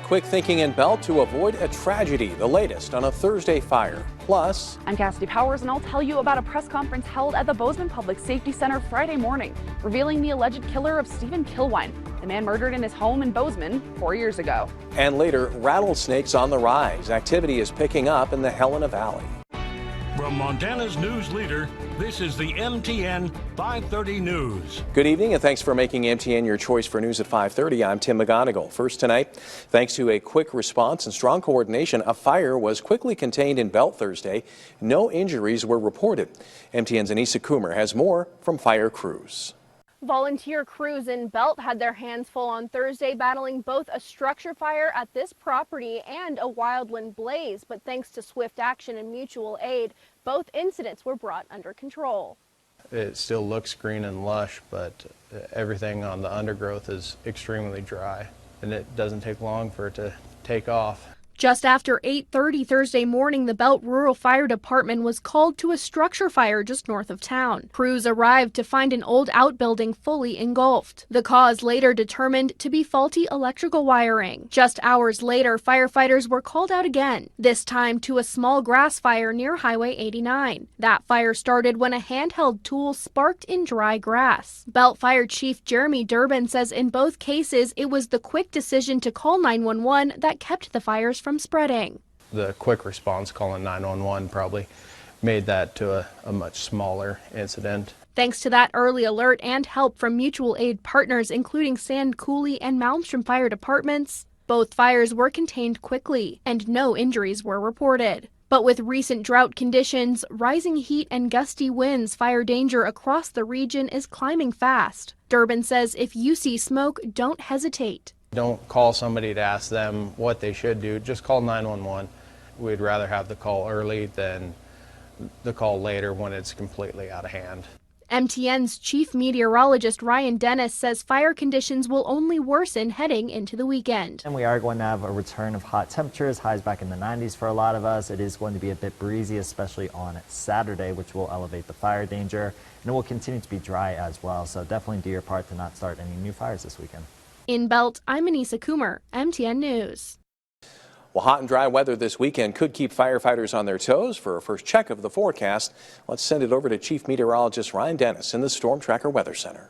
quick thinking in Belt to avoid a tragedy. The latest on a Thursday fire. Plus, I'm Cassidy Powers, and I'll tell you about a press conference held at the Bozeman Public Safety Center Friday morning, revealing the alleged killer of Stephen Kilwine, the man murdered in his home in Bozeman 4 years ago. And later, rattlesnakes on the rise. Activity is picking up in the Helena Valley. From Montana's news leader, this is the MTN 530 News. Good evening, and thanks for making MTN your choice for news at 5:30. I'm Tim McGonigal. First tonight, thanks to a quick response and strong coordination, a fire was quickly contained in Belt Thursday. No injuries were reported. MTN's Anissa Coomer has more from fire crews. Volunteer crews in Belt had their hands full on Thursday, battling both a structure fire at this property and a wildland blaze. But thanks to swift action and mutual aid, both incidents were brought under control. It still looks green and lush, but everything on the undergrowth is extremely dry, and it doesn't take long for it to take off. Just after 8:30 Thursday morning, the Belt Rural Fire Department was called to a structure fire just north of town. Crews arrived to find an old outbuilding fully engulfed. The cause later determined to be faulty electrical wiring. Just hours later, firefighters were called out again, this time to a small grass fire near Highway 89. That fire started when a handheld tool sparked in dry grass. Belt Fire Chief Jeremy Durbin says in both cases, it was the quick decision to call 911 that kept the fires from spreading. The quick response calling 911 probably made that to a much smaller incident. Thanks to that early alert and help from mutual aid partners, including Sand Coulee and Malmstrom Fire Departments, both fires were contained quickly and no injuries were reported. But with recent drought conditions, rising heat and gusty winds, fire danger across the region is climbing fast. Durbin says if you see smoke, don't hesitate. Don't call somebody to ask them what they should do. Just call 911. We'd rather have the call early than the call later when it's completely out of hand. MTN's chief meteorologist Ryan Dennis says fire conditions will only worsen heading into the weekend. And we are going to have a return of hot temperatures, highs back in the 90s for a lot of us. It is going to be a bit breezy, especially on Saturday, which will elevate the fire danger. And it will continue to be dry as well. So definitely do your part to not start any new fires this weekend. In Belt, I'm Anissa Coomer, MTN News. Well, hot and dry weather this weekend could keep firefighters on their toes. For a first check of the forecast, let's send it over to Chief Meteorologist Ryan Dennis in the Storm Tracker Weather Center.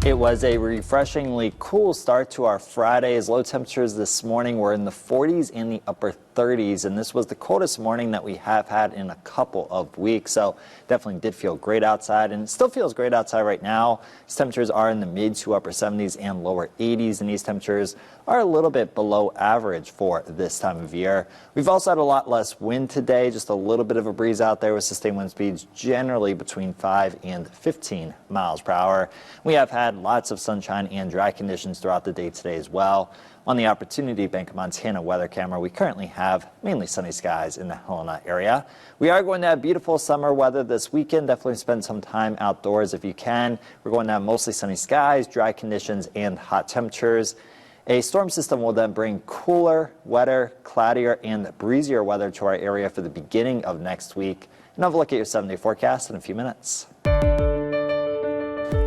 It was a refreshingly cool start to our Friday as low temperatures this morning were in the 40s and the upper 30s, and this was the coldest morning that we have had in a couple of weeks. So definitely did feel great outside, and it still feels great outside right now. These temperatures are in the mid to upper 70s and lower 80s, and these temperatures are a little bit below average for this time of year. We've also had a lot less wind today, just a little bit of a breeze out there with sustained wind speeds generally between 5 and 15 miles per hour. We have had lots of sunshine and dry conditions throughout the day today as well. On the Opportunity Bank of Montana weather camera, we currently have mainly sunny skies in the Helena area. We are going to have beautiful summer weather this weekend. Definitely spend some time outdoors if you can. We're going to have mostly sunny skies, dry conditions, and hot temperatures. A storm system will then bring cooler, wetter, cloudier, and breezier weather to our area for the beginning of next week. And have a look at your 7-day forecast in a few minutes.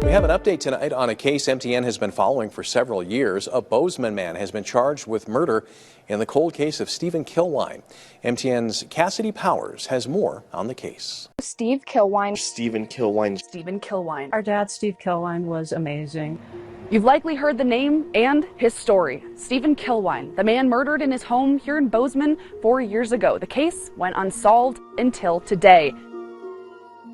We have an update tonight on a case MTN has been following for several years. A Bozeman man has been charged with murder in the cold case of Stephen Kilwine. MTN's Cassidy Powers has more on the case. Stephen Kilwine. Stephen Kilwine. Stephen Kilwine. Our dad, Steve Kilwine, was amazing. You've likely heard the name and his story. Stephen Kilwine, the man murdered in his home here in Bozeman 4 years ago. The case went unsolved until today.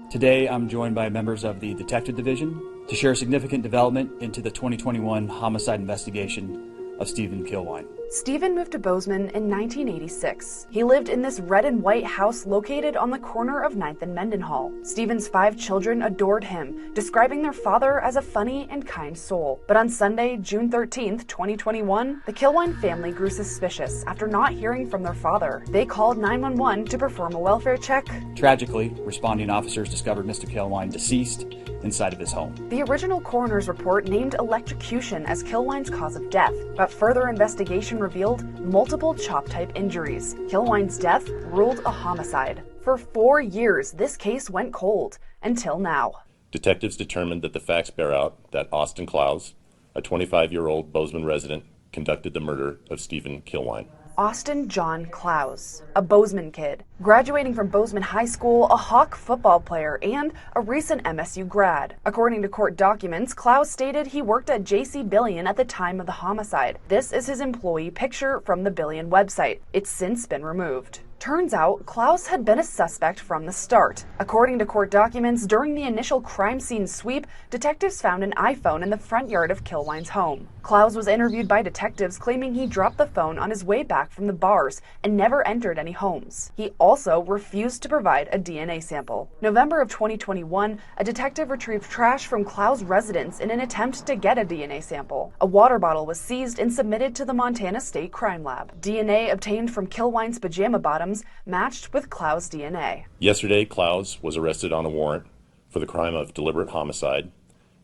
Today, I'm joined by members of the Detective Division to share significant development into the 2021 homicide investigation of Stephen Kilwine. Stephen moved to Bozeman in 1986. He lived in this red and white house located on the corner of 9th and Mendenhall. Stephen's 5 children adored him, describing their father as a funny and kind soul. But on Sunday, June 13th, 2021, the Kilwine family grew suspicious after not hearing from their father. They called 911 to perform a welfare check. Tragically, responding officers discovered Mr. Kilwine deceased inside of his home. The original coroner's report named electrocution as Kilwine's cause of death, but further investigation revealed multiple chop-type injuries. Kilwine's death ruled a homicide. For 4 years, this case went cold, until now. Detectives determined that the facts bear out that Austin Clowes, a 25-year-old Bozeman resident conducted the murder of Stephen Kilwine. Austin John Clowes, a Bozeman kid, graduating from Bozeman High School, a Hawk football player, and a recent MSU grad. According to court documents, Clowes stated he worked at J.C. Billion at the time of the homicide. This is his employee picture from the Billion website. It's since been removed. Turns out, Clowes had been a suspect from the start. According to court documents, during the initial crime scene sweep, detectives found an iPhone in the front yard of Kilwine's home. Clowes was interviewed by detectives claiming he dropped the phone on his way back from the bars and never entered any homes. He also refused to provide a DNA sample. November of 2021, a detective retrieved trash from Clowes' residence in an attempt to get a DNA sample. A water bottle was seized and submitted to the Montana State Crime Lab. DNA obtained from Kilwine's pajama bottoms matched with Clowes' DNA. Yesterday, Clowes was arrested on a warrant for the crime of deliberate homicide.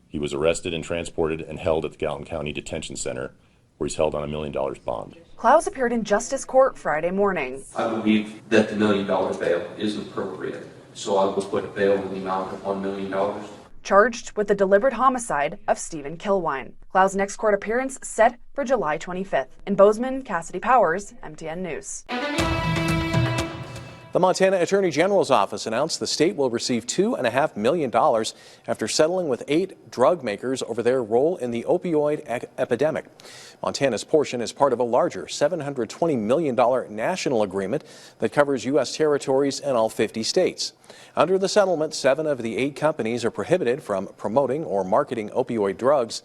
He was arrested and transported and held at the Gallatin County Detention Center, where he's held on $1 million bond. Clowes appeared in justice court Friday morning. I believe that the $1 million bail is appropriate, so I will put a bail in the amount of $1 million. Charged with the deliberate homicide of Stephen Kilwine. Clowes' next court appearance set for July 25th. In Bozeman, Cassidy Powers, MTN News. The Montana Attorney General's office announced the state will receive $2.5 million after settling with 8 drug makers over their role in the opioid epidemic. Montana's portion is part of a larger $720 million national agreement that covers U.S. territories and all 50 states. Under the settlement, 7 of the 8 companies are prohibited from promoting or marketing opioid drugs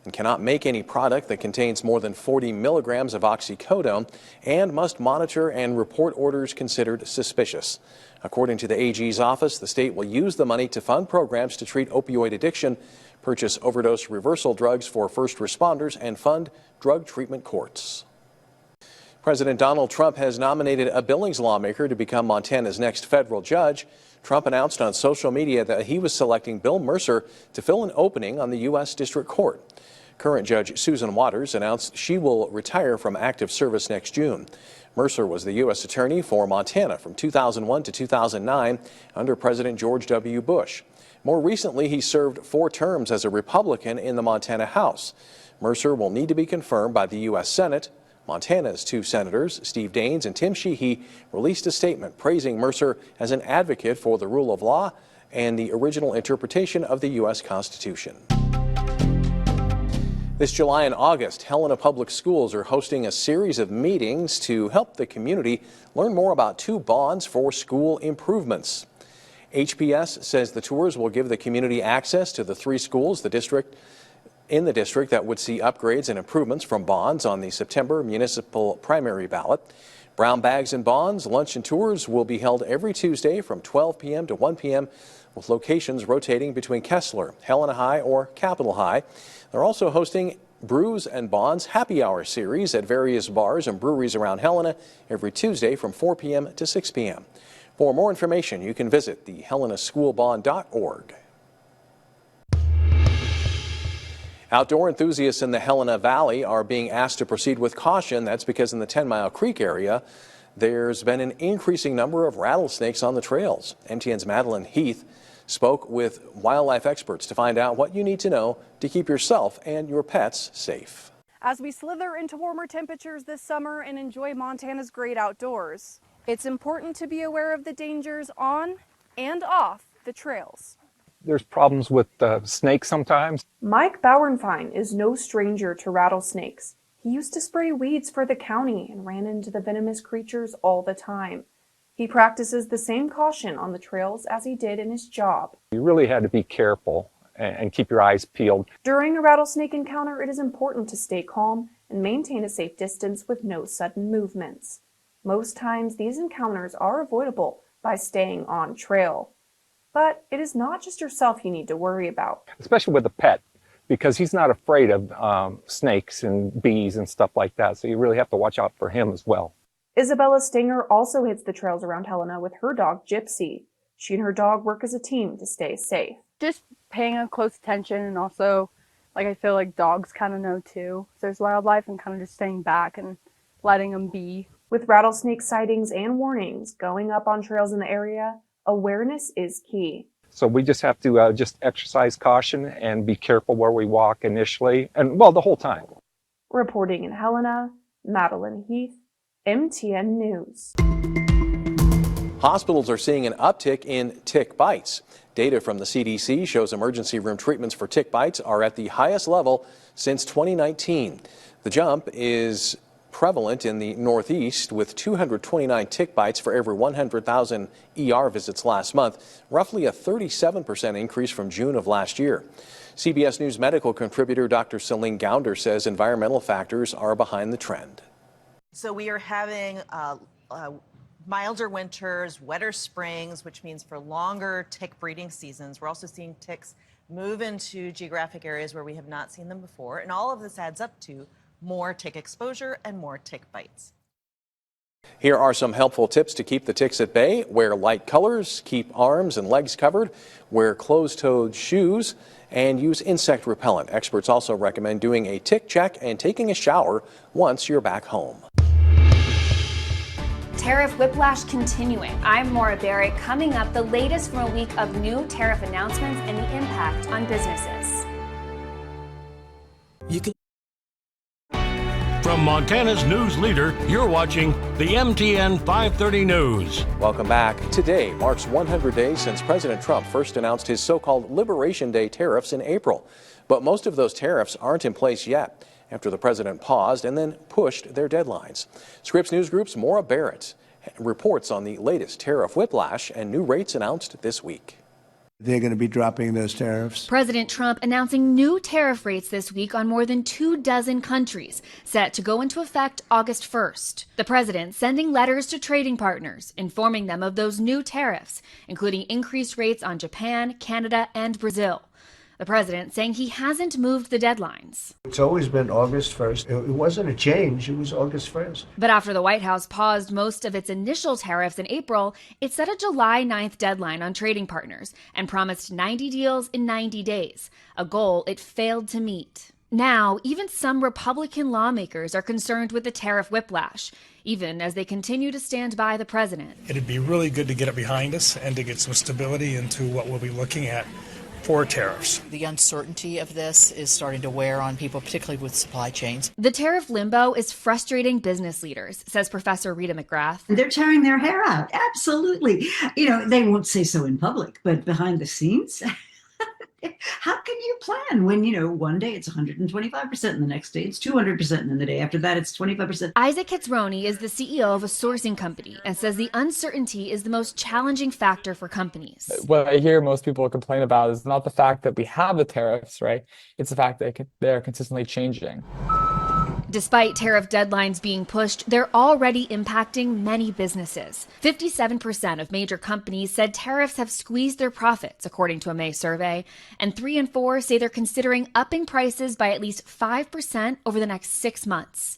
and cannot make any product that contains more than 40 milligrams of oxycodone and must monitor and report orders considered suspicious. According to the AG's office, the state will use the money to fund programs to treat opioid addiction, purchase overdose reversal drugs for first responders, and fund drug treatment courts. President Donald Trump has nominated a Billings lawmaker to become Montana's next federal judge. Trump announced on social media that he was selecting Bill Mercer to fill an opening on the U.S. District Court. Current Judge Susan Waters announced she will retire from active service next June. Mercer was the U.S. Attorney for Montana from 2001 to 2009 under President George W. Bush. More recently, he served 4 terms as a Republican in the Montana House. Mercer will need to be confirmed by the U.S. Senate. Montana's 2 senators, Steve Daines and Tim Sheehy, released a statement praising Mercer as an advocate for the rule of law and the original interpretation of the U.S. Constitution. This July and August, Helena Public Schools are hosting a series of meetings to help the community learn more about 2 bonds for school improvements. HPS says the tours will give the community access to the 3 schools in the district that would see upgrades and improvements from bonds on the September municipal primary ballot. Brown bags and bonds, lunch and tours will be held every Tuesday from 12 p.m. to 1 p.m. with locations rotating between Kessler, Helena High, or Capitol High. They're also hosting Brews and Bonds Happy Hour series at various bars and breweries around Helena every Tuesday from 4 p.m. to 6 p.m. For more information, you can visit the helenaschoolbond.org. Outdoor enthusiasts in the Helena Valley are being asked to proceed with caution. That's because in the 10 Mile Creek area, there's been an increasing number of rattlesnakes on the trails. MTN's Madeline Heath spoke with wildlife experts to find out what you need to know to keep yourself and your pets safe. As we slither into warmer temperatures this summer and enjoy Montana's great outdoors, it's important to be aware of the dangers on and off the trails. There's problems with snakes sometimes. Mike Bauernfein is no stranger to rattlesnakes. He used to spray weeds for the county and ran into the venomous creatures all the time. He practices the same caution on the trails as he did in his job. You really had to be careful and keep your eyes peeled. During a rattlesnake encounter, it is important to stay calm and maintain a safe distance with no sudden movements. Most times, these encounters are avoidable by staying on trail. But it is not just yourself you need to worry about. Especially with a pet, because he's not afraid of snakes and bees and stuff like that, so you really have to watch out for him as well. Isabella Stinger also hits the trails around Helena with her dog, Gypsy. She and her dog work as a team to stay safe. Just paying a close attention, and also, I feel like dogs kind of know too. If there's wildlife, and kind of just staying back and letting them be. With rattlesnake sightings and warnings going up on trails in the area, awareness is key. So we just have to just exercise caution and be careful where we walk initially, and well, the whole time. Reporting in Helena, Madeline Heath, MTN News. Hospitals are seeing an uptick in tick bites. Data from the CDC shows emergency room treatments for tick bites are at the highest level since 2019. The jump is prevalent in the Northeast, with 229 tick bites for every 100,000 ER visits last month, roughly a 37% increase from June of last year. CBS News medical contributor Dr. Celine Gounder says environmental factors are behind the trend. So we are having milder winters, wetter springs, which means for longer tick breeding seasons. We're also seeing ticks move into geographic areas where we have not seen them before, and all of this adds up to more tick exposure and more tick bites. Here are some helpful tips to keep the ticks at bay. Wear light colors, keep arms and legs covered, wear closed-toed shoes, and use insect repellent. Experts also recommend doing a tick check and taking a shower once you're back home. Tariff Whiplash continuing. I'm Maura Barrett. Coming up, the latest from a week of new tariff announcements and the impact on businesses. From Montana's news leader, you're watching the MTN 530 News. Welcome back. Today marks 100 days since President Trump first announced his so-called Liberation Day tariffs in April. But most of those tariffs aren't in place yet, after the president paused and then pushed their deadlines. Scripps News Group's Maura Barrett reports on the latest tariff whiplash and new rates announced this week. They're going to be dropping those tariffs. President Trump announcing new tariff rates this week on more than 24 countries, set to go into effect August 1st. The president sending letters to trading partners, informing them of those new tariffs, including increased rates on Japan, Canada, and Brazil. The president saying he hasn't moved the deadlines. It's always been August 1st. It wasn't a change. It was August 1st. But after the White House paused most of its initial tariffs in April, it set a July 9th deadline on trading partners and promised 90 deals in 90 days, a goal it failed to meet. Now, even some Republican lawmakers are concerned with the tariff whiplash, even as they continue to stand by the president. It'd be really good to get it behind us and to get some stability into what we'll be looking at for tariffs. The uncertainty of this is starting to wear on people, particularly with supply chains. The tariff limbo is frustrating business leaders, says Professor Rita McGrath. They're tearing their hair out. Absolutely. You know, they won't say so in public, but behind the scenes, how can you plan when, one day it's 125% and the next day it's 200% and then the day after that it's 25%? Isaac Hitzroni is the CEO of a sourcing company and says the uncertainty is the most challenging factor for companies. What I hear most people complain about is not the fact that we have the tariffs, right? It's the fact that they're consistently changing. Despite tariff deadlines being pushed, they're already impacting many businesses. 57% of major companies said tariffs have squeezed their profits, according to a May survey, and 3 in 4 say they're considering upping prices by at least 5% over the next 6 months.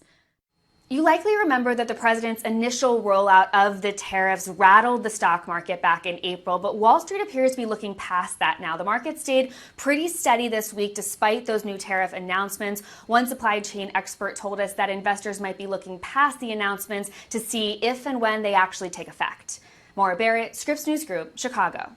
You likely remember that the president's initial rollout of the tariffs rattled the stock market back in April, but Wall Street appears to be looking past that now. The market stayed pretty steady this week despite those new tariff announcements. One supply chain expert told us that investors might be looking past the announcements to see if and when they actually take effect. Maura Barrett, Scripps News Group, Chicago.